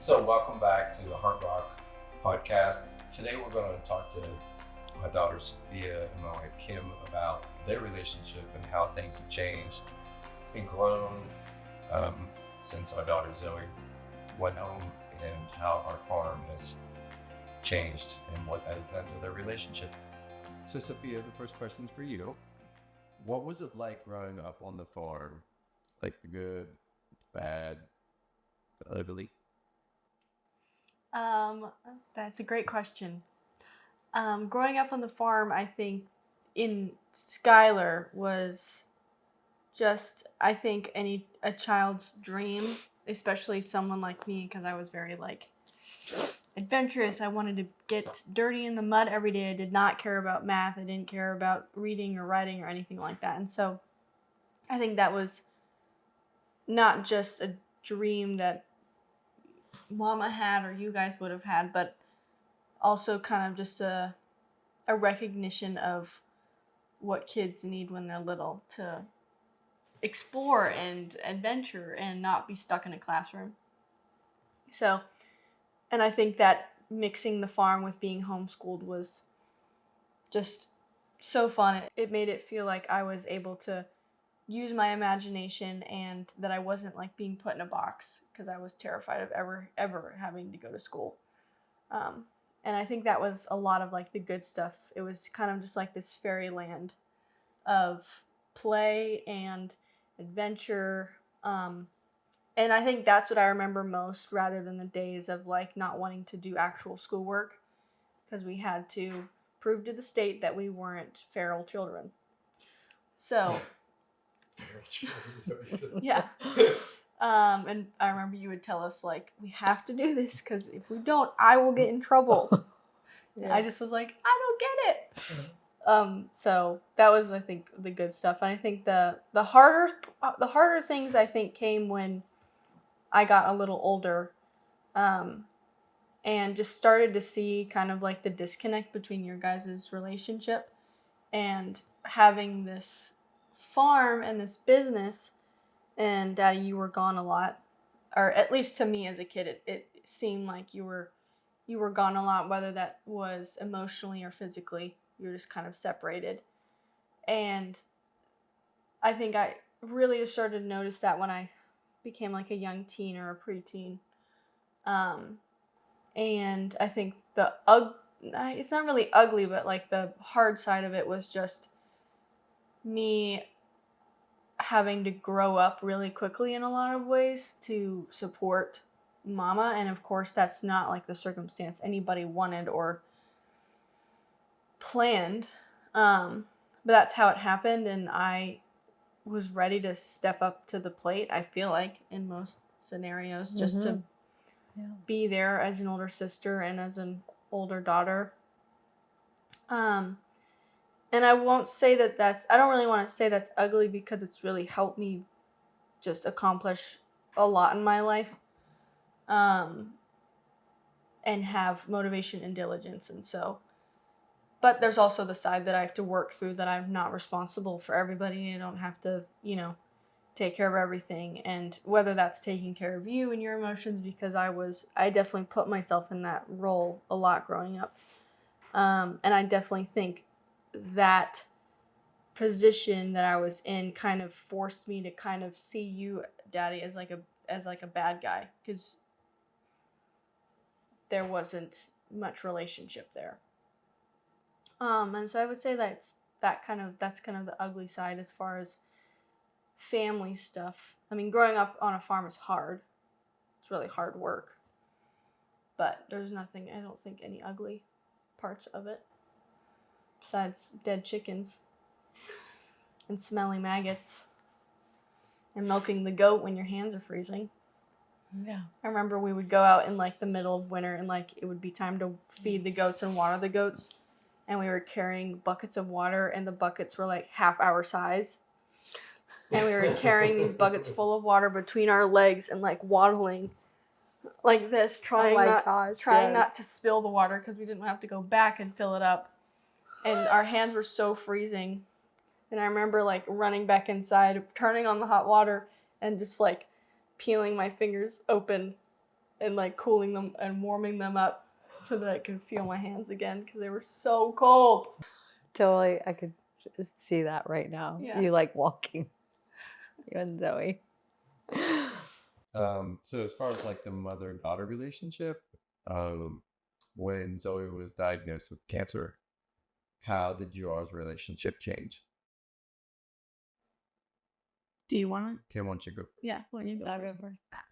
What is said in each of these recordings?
So welcome back to the HeartRock Podcast. Today we're going to talk to my daughter Sofia and my wife Kim about their relationship and how things have changed and grown since our daughter Zoe went home, and how our farm has changed and what that has done to their relationship. So Sofia, the first question's for you. What was it like growing up on the farm? Like the good, bad, the ugly? That's a great question. Growing up on the farm, I think in Schuyler was just, I think, a child's dream, especially someone like me, because I was very adventurous. I wanted to get dirty in the mud every day. I did not care about math. I didn't care about reading or writing or anything like that. And so I think that was not just a dream that Mama had or you guys would have had, but also kind of just a recognition of what kids need when they're little to explore and adventure and not be stuck in a classroom. So, and I think that mixing the farm with being homeschooled was just so fun. It made it feel like I was able to use my imagination and that I wasn't being put in a box, because I was terrified of ever having to go to school. And I think that was a lot of the good stuff. It was kind of just this fairyland of play and adventure. And I think that's what I remember most, rather than the days of not wanting to do actual schoolwork, because we had to prove to the state that we weren't feral children. So yeah. And I remember you would tell us we have to do this, because if we don't, I will get in trouble. Yeah. I just was I don't get it. So that was, I think, the good stuff. And I think the harder things, I think, came when I got a little older, and just started to see kind of the disconnect between your guys' relationship, and having this farm and this business. And Daddy, you were gone a lot, or at least to me as a kid, it seemed like you were gone a lot, whether that was emotionally or physically. You were just kind of separated. And I think I really just started to notice that when I became a young teen or a preteen. And I think it's not really ugly, but the hard side of it was just me having to grow up really quickly in a lot of ways to support Mama. And of course, that's not the circumstance anybody wanted or planned. But that's how it happened. And I was ready to step up to the plate, I feel in most scenarios, just to be there as an older sister and as an older daughter. And I won't say I don't really want to say that's ugly, because it's really helped me just accomplish a lot in my life. And have motivation and diligence. And so, but there's also the side that I have to work through, that I'm not responsible for everybody. I don't have to, take care of everything. And whether that's taking care of you and your emotions, because I definitely put myself in that role a lot growing up. And I definitely think that position that I was in kind of forced me to kind of see you, Daddy, as a bad guy, because there wasn't much relationship there. And so I would say that's kind of the ugly side as far as family stuff. I mean, growing up on a farm is hard. It's really hard work. But there's nothing, I don't think, any ugly parts of it, besides dead chickens and smelly maggots and milking the goat when your hands are freezing. Yeah. I remember we would go out in the middle of winter, and it would be time to feed the goats and water the goats, and we were carrying buckets of water, and the buckets were half our size, and we were carrying these buckets full of water between our legs and waddling like this, trying not to spill the water, because we didn't have to go back and fill it up. And our hands were so freezing. And I remember running back inside, turning on the hot water, and just peeling my fingers open and like cooling them and warming them up so that I could feel my hands again because they were so cold. Totally, I could see that right now. Yeah. You like walking, you and Zoe. So as far as like the mother-daughter relationship, when Zoe was diagnosed with cancer, how did yours relationship change? Do you want it? Tim, why don't you go? Yeah, why don't you go I'll go first? first.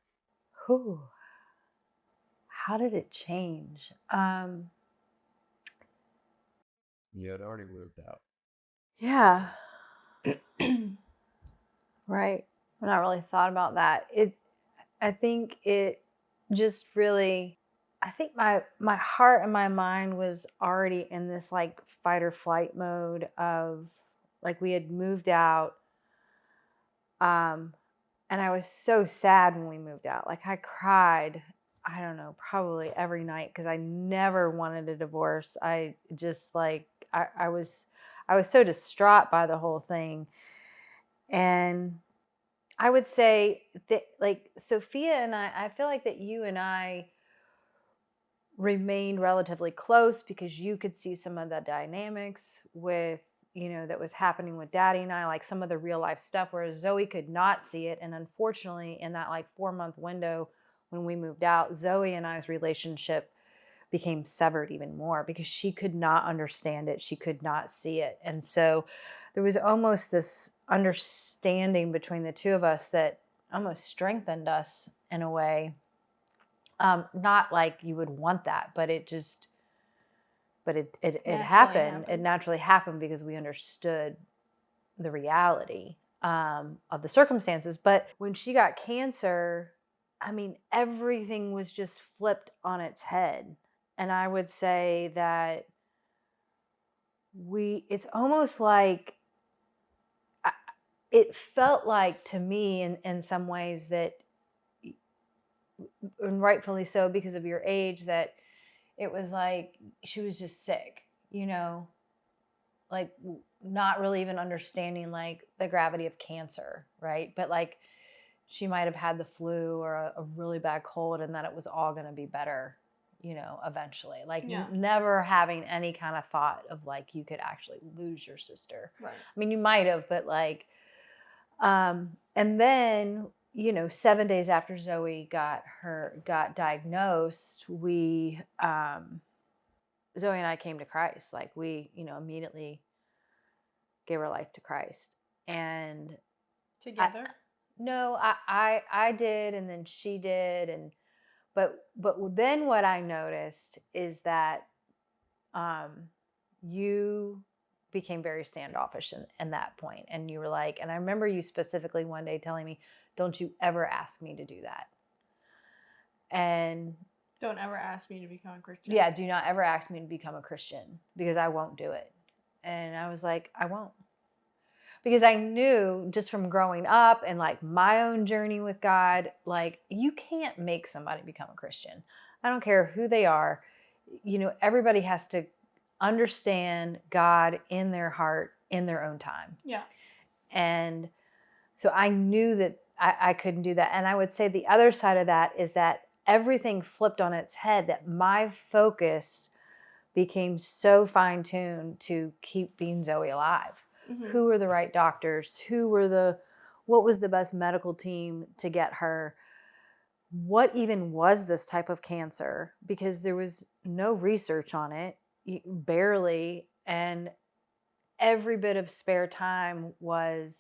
Whew. How did it change? You had already moved out. Yeah. Right. I've not really thought about that. I think it just really, I think my heart and my mind was already in this like fight or flight mode of like we had moved out. And I was so sad when we moved out. Like I cried, I don't know, probably every night because I never wanted a divorce. I just like I was so distraught by the whole thing. And I would say that like Sofia and I feel like that you and I remained relatively close because you could see some of the dynamics with, that was happening with Daddy and I, like some of the real life stuff, whereas Zoe could not see it. And unfortunately, in that like 4-month window when we moved out, Zoe and I's relationship became severed even more because she could not understand it. She could not see it. And so there was almost this understanding between the two of us that almost strengthened us in a way. Not like you would want that, but it happened. It naturally happened because we understood the reality of the circumstances. But when she got cancer, I mean, everything was just flipped on its head. And I would say that it's almost like, it felt like to me in some ways that, and rightfully so because of your age, that it was like she was just sick, like not really even understanding like the gravity of cancer, right? But like she might have had the flu or a really bad cold and that it was all going to be better, eventually. Like never having any kind of thought of like you could actually lose your sister. Right. I mean, you might have, but like, and then 7 days after Zoe got diagnosed, we, Zoe and I came to Christ. Like we, immediately gave our life to Christ. And together? I did, and then she did, but then what I noticed is that, you became very standoffish in that point, and you were like, and I remember you specifically one day telling me, "Don't you ever ask me to do that." And don't ever ask me to become a Christian. Yeah, do not ever ask me to become a Christian because I won't do it. And I was like, I won't. Because I knew just from growing up and like my own journey with God, like you can't make somebody become a Christian. I don't care who they are. Everybody has to understand God in their heart in their own time. Yeah. And so I knew that I couldn't do that. And I would say the other side of that is that everything flipped on its head, that my focus became so fine-tuned to keep being Zoe alive. Mm-hmm. Who were the right doctors? What was the best medical team to get her? What even was this type of cancer? Because there was no research on it, barely. And every bit of spare time was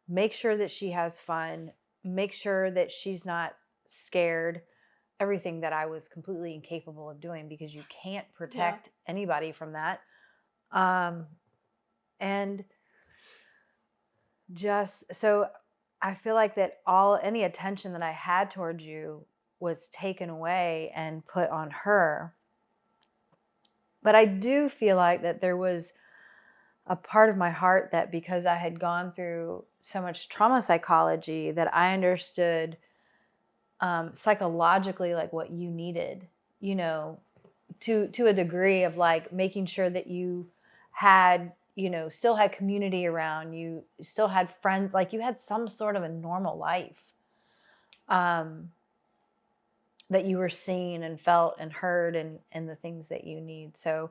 make sure that she has fun, make sure that she's not scared. Everything that I was completely incapable of doing because you can't protect anybody from that. And just so I feel like that any attention that I had towards you was taken away and put on her. But I do feel like that there was a part of my heart that because I had gone through so much trauma psychology that I understood psychologically like what you needed, to a degree of like making sure that you had, still had community around you, still had friends, like you had some sort of a normal life. that you were seen and felt and heard and the things that you need. So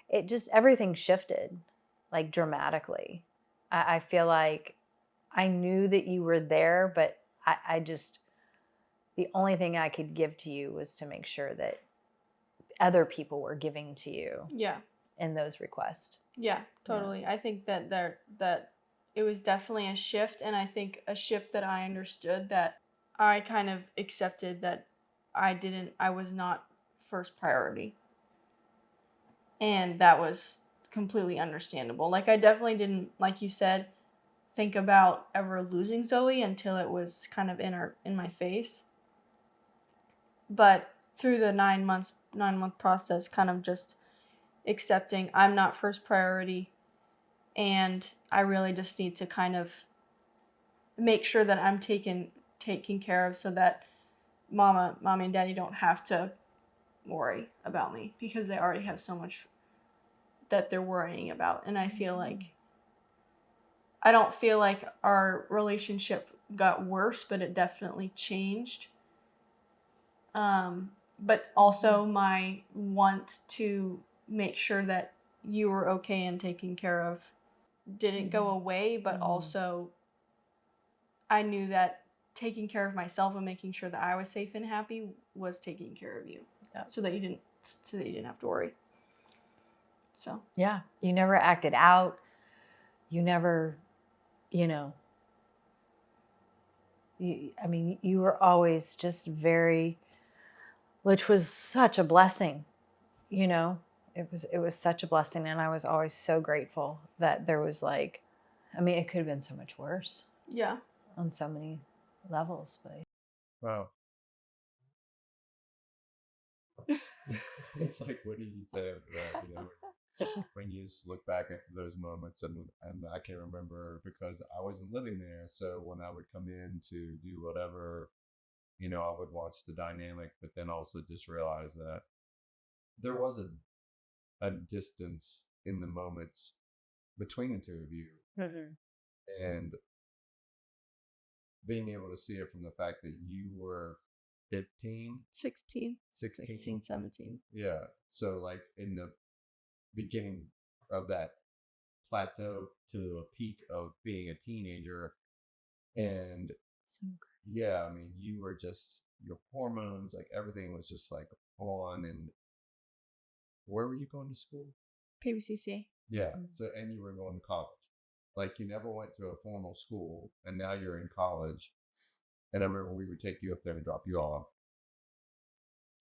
it just, everything shifted like dramatically. I feel like I knew that you were there, but I just, the only thing I could give to you was to make sure that other people were giving to you Yeah. in those requests. Yeah, totally. I think that it was definitely a shift, and I think a shift that I understood, that I kind of accepted that I was not first priority. And that was completely understandable. Like, I definitely didn't, like you said, think about ever losing Zoe until it was kind of in my face. But through the 9 month process, kind of just accepting I'm not first priority, and I really just need to kind of make sure that I'm taken care of, so that mommy and daddy don't have to worry about me, because they already have so much that they're worrying about. And I don't feel like our relationship got worse, but it definitely changed. But also my want to make sure that you were okay and taken care of didn't go away, but also I knew that taking care of myself and making sure that I was safe and happy was taking care of you. Yeah. So that you didn't have to worry. So yeah, you never acted out. You never, you were always just very, which was such a blessing, it was such a blessing. And I was always so grateful that there was like, it could have been so much worse. Yeah. On so many levels, but. Wow. It's like, what did you say after that? When you just look back at those moments, and I can remember because I wasn't living there. So when I would come in to do whatever, I would watch the dynamic, but then also just realize that there was a distance in the moments between the two of you. Mm-hmm. And being able to see it from the fact that you were 15, 16, 17. Yeah. So like in the beginning of that plateau to a peak of being a teenager. And yeah, you were just, your hormones, like everything was just like on. And where were you going to school? PBCC. Yeah. So, and you were going to college. Like you never went to a formal school, and now you're in college. And I remember we would take you up there and drop you off.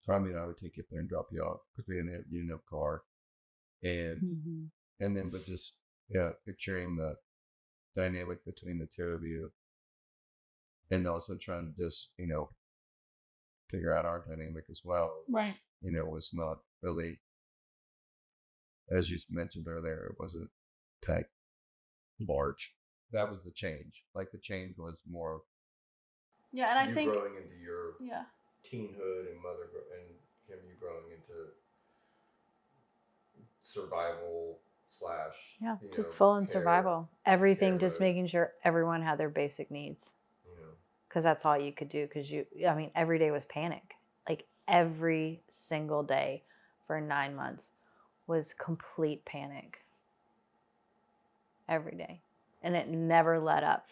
I would take you up there and drop you off because you didn't have a car. And and then, but just picturing the dynamic between the two of you, and also trying to just figure out our dynamic as well. Right. Was not really, as you mentioned earlier, it wasn't that large. That was the change. Like the change was more. Yeah, and I think growing into your teenhood, and Kim, you growing into survival / just full in care, survival. Everything, just making sure everyone had their basic needs. Because that's all you could do. Because every day was panic. Like every single day for 9 months was complete panic. Every day. And it never let up.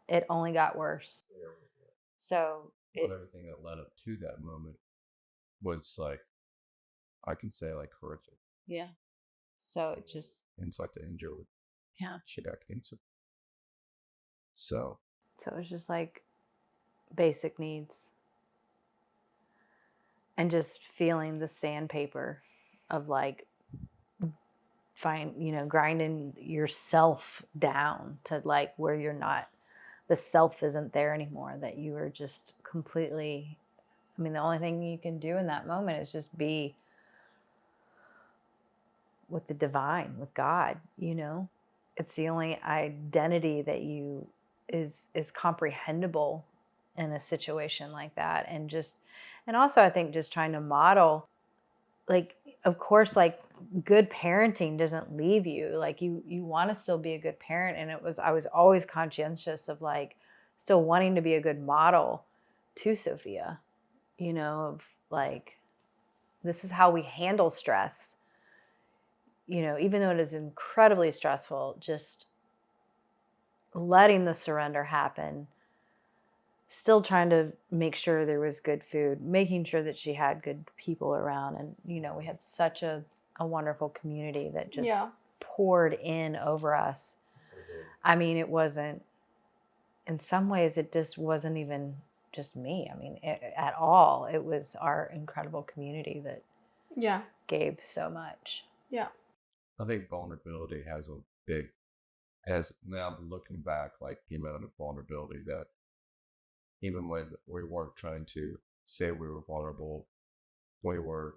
It only got worse. So everything that led up to that moment was like, I can say like horrific. Yeah. So it just. Insult to injure with shit acting. So it was just like basic needs. And just feeling the sandpaper of like grinding yourself down to like where you're not, the self isn't there anymore, that you are just completely, the only thing you can do in that moment is just be with the divine, with God, It's the only identity that is comprehensible in a situation like that. And also I think just trying to model, like, of course, like good parenting doesn't leave you. Like you want to still be a good parent. And I was always conscientious of like still wanting to be a good model to Sofia, of like, this is how we handle stress. Even though it is incredibly stressful, just letting the surrender happen, still trying to make sure there was good food, making sure that she had good people around. And, we had such a wonderful community that just poured in over us. I mean, it wasn't, in some ways, it just wasn't even just me. I mean, at all. It was our incredible community that gave so much. Yeah. I think vulnerability has now looking back, like the amount of vulnerability that even when we weren't trying to say we were vulnerable, we were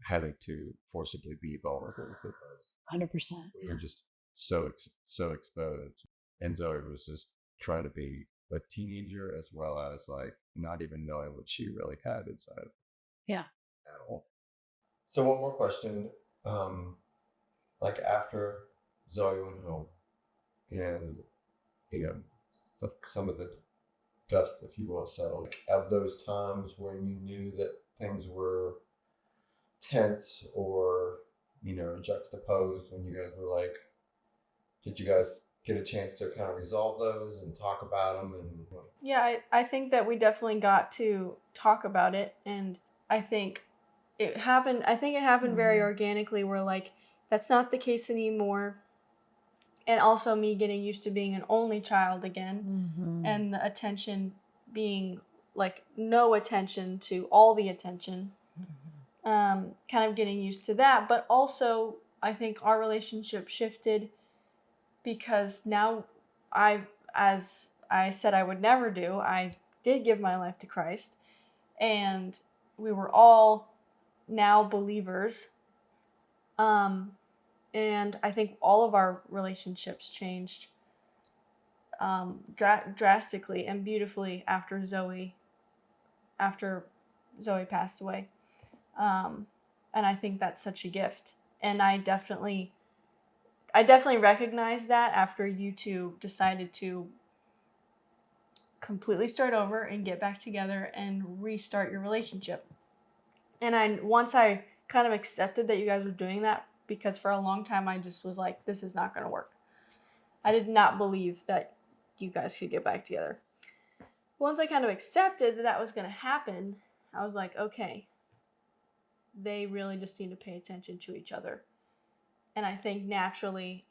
having to forcibly be vulnerable because 100%. we were just so exposed. And Zoe was just trying to be a teenager as well as like not even knowing what she really had inside. Yeah. At all. So one more question. Like after Zoe went home and some of the dust, if you will, settled, of those times when you knew that things were tense or juxtaposed, when you guys were like, did you guys get a chance to kind of resolve those and talk about them? And I think that we definitely got to talk about it, and I think it happened very organically, where like that's not the case anymore. And also me getting used to being an only child again, and the attention being like no attention to all the attention. Kind of getting used to that, but also I think our relationship shifted because now as I said I would never do, I did give my life to Christ, and we were all now believers. And I think all of our relationships changed drastically and beautifully after Zoe passed away. And I think that's such a gift. And I definitely recognized that after you two decided to completely start over and get back together and restart your relationship. And once I kind of accepted that you guys were doing that, because for a long time I just was like, this is not going to work. I did not believe that you guys could get back together. Once I kind of accepted that that was going to happen, I was like, okay, they really just need to pay attention to each other. And I think naturally,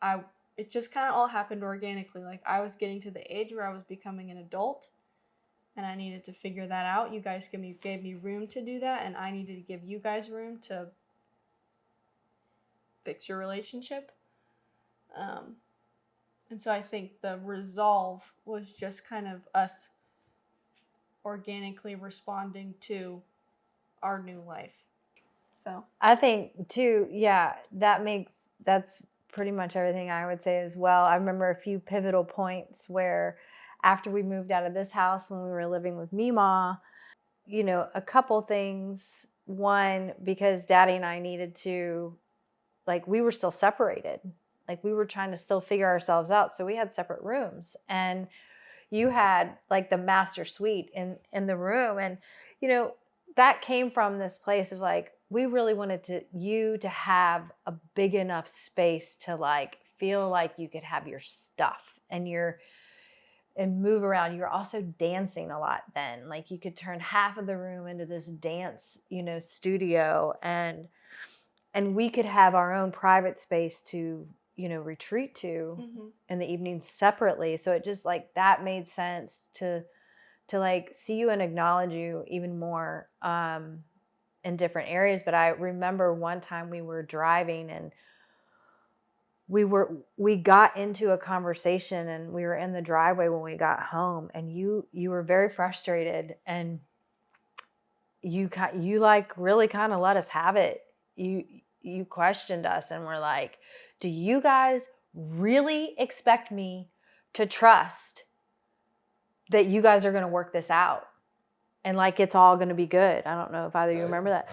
it just kind of all happened organically. Like I was getting to the age where I was becoming an adult, and I needed to figure that out. You guys gave me room to do that, and I needed to give you guys room to fix your relationship. And so I think the resolve was just kind of us organically responding to our new life. So I think too, that's pretty much everything I would say as well. I remember a few pivotal points where after we moved out of this house, when we were living with Mima, a couple things. One, because Daddy and I needed to, like, we were still separated. Like, we were trying to still figure ourselves out. So we had separate rooms. And you had, like, the master suite in the room. And, that came from this place of, like, we really wanted you to have a big enough space to, like, feel like you could have your stuff and move around. You were also dancing a lot then. Like, you could turn half of the room into this dance, studio, and we could have our own private space to, retreat to in the evenings separately. So it just, like, that made sense to like see you and acknowledge you even more in different areas. But I remember one time we were driving and we got into a conversation, and we were in the driveway when we got home, and you were very frustrated, and you like really kind of let us have it. You questioned us and were like, do you guys really expect me to trust that you guys are going to work this out and like it's all going to be good? I don't know if either of you remember that.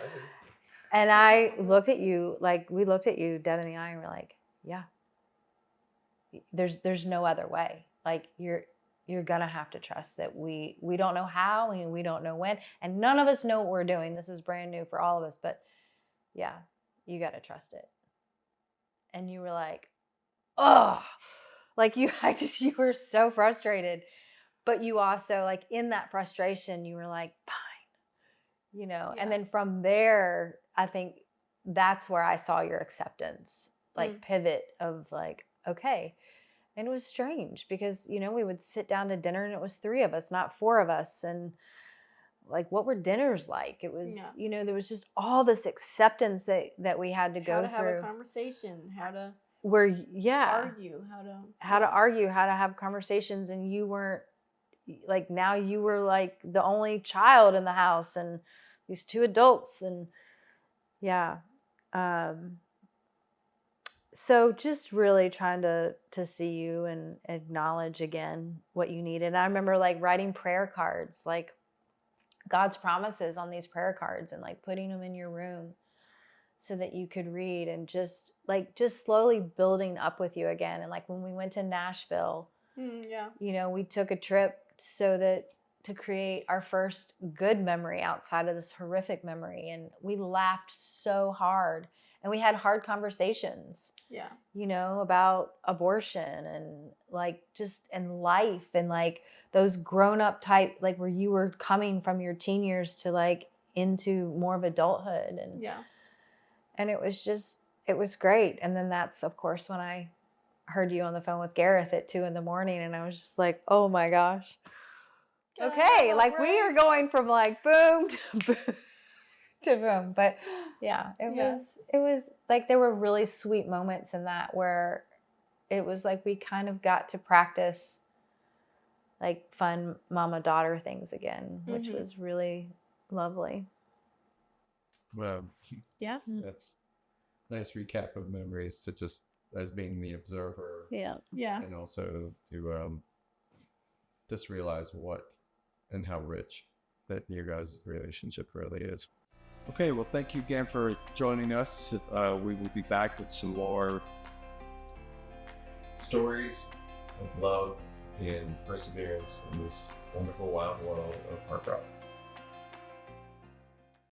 And I looked at you, like, we looked at you dead in the eye, and we're like, yeah, there's no other way. Like, you're you're gonna have to trust that we don't know how and we don't know when, and none of us know what we're doing. This is brand new for all of us, but yeah, you got to trust it. And you were like, oh, like you were so frustrated, but you also, like, in that frustration, you were like, fine, you know. Yeah. And then from there, I think that's where I saw your acceptance, like pivot of like, okay. And it was strange because, you know, we would sit down to dinner and it was 3 of us, not 4 of us. And like, what were dinners like? It was, you know, there was just all this acceptance that we had to go through. How to have a conversation, how to argue, how to have conversations. And you weren't like, now you were like the only child in the house and these 2 adults. And so just really trying to see you and acknowledge again what you needed. And I remember like writing prayer cards, like God's promises on these prayer cards, and like putting them in your room so that you could read, and just slowly building up with you again. And like when we went to Nashville, you know, we took a trip to create our first good memory outside of this horrific memory. And we laughed so hard. And we had hard conversations, you know, about abortion and like just in life, and like those grown up type, like where you were coming from your teen years to like into more of adulthood. And it was great. And then that's, of course, when I heard you on the phone with Gareth at 2 a.m, and I was just like, oh my gosh. Okay. Like we are going from like boom to boom. To boom. But yeah, it was like, there were really sweet moments in that where it was like we kind of got to practice like fun mama-daughter things again, which was really lovely. Well, yes, that's a nice recap of memories, to just as being the observer. And also to just realize what and how rich that your guys' relationship really is. Okay, well, thank you again for joining us. We will be back with some more stories of love and perseverance in this wonderful, wild world of HeartRock.